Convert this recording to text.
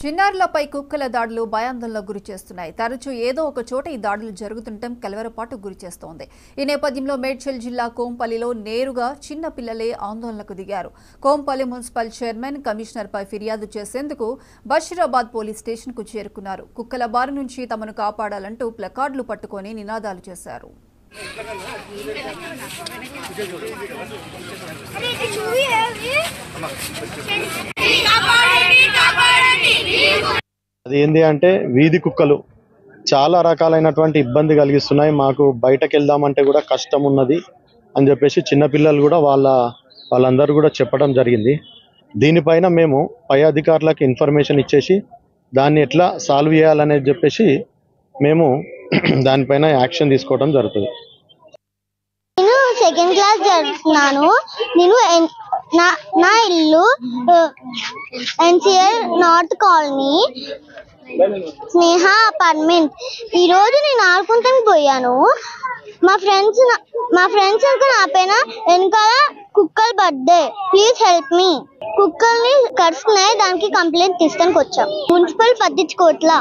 చిన్నారులపై కుక్కల దాడులు భయాందోళనకు గురి చేస్తున్నాయి. తరచూ ఏదో ఒక చోట ఈ దాడులు జరుగుతుండటం కలవరపాటుకు గురి చేస్తోంది. ఈ నేపథ్యంలో మేడ్చల్ జిల్లా కోంపల్లిలో నేరుగా చిన్న పిల్లలే ఆందోళనకు దిగారు. కోంపల్లి మున్సిపల్ చైర్మన్ కమిషనర్పై ఫిర్యాదు చేసేందుకు బషీరాబాద్ పోలీస్ స్టేషన్కు చేరుకున్నారు. కుక్కల బారి నుంచి తమను కాపాడాలంటూ ప్లకార్డులు పట్టుకొని నినాదాలు చేశారు. అది ఏంది అంటే వీధి కుక్కలు చాలా రకాలైనటువంటి ఇబ్బంది కలిగిస్తున్నాయి. మాకు బయటకు వెళ్దామంటే కూడా కష్టం ఉన్నది అని చెప్పేసి చిన్నపిల్లలు కూడా వాళ్ళందరూ కూడా చెప్పడం జరిగింది. దీనిపైన మేము పై అధికారులకు ఇన్ఫర్మేషన్ ఇచ్చేసి దాన్ని ఎట్లా సాల్వ్ చేయాలనేది చెప్పేసి మేము దానిపైన యాక్షన్ తీసుకోవడం జరుగుతుంది. నేను సెకండ్ క్లాస్ చదువుతున్నాను. నేను నా ఇల్లు ఎన్సిఆర్ నార్త్ కాలనీ స్నేహ అపార్ట్మెంట్. ఈ రోజు నేను ఆడుకుంటానికి పోయాను. మా ఫ్రెండ్స్ నా పైన వెనకాల కుక్కలు పడ్డే. Please help me. కుక్కల్ని కరుస్తున్నాయి, దానికి కంప్లైంట్ తీసుకొని వచ్చాం. మున్సిపల్ పట్టించుకోవట్లా.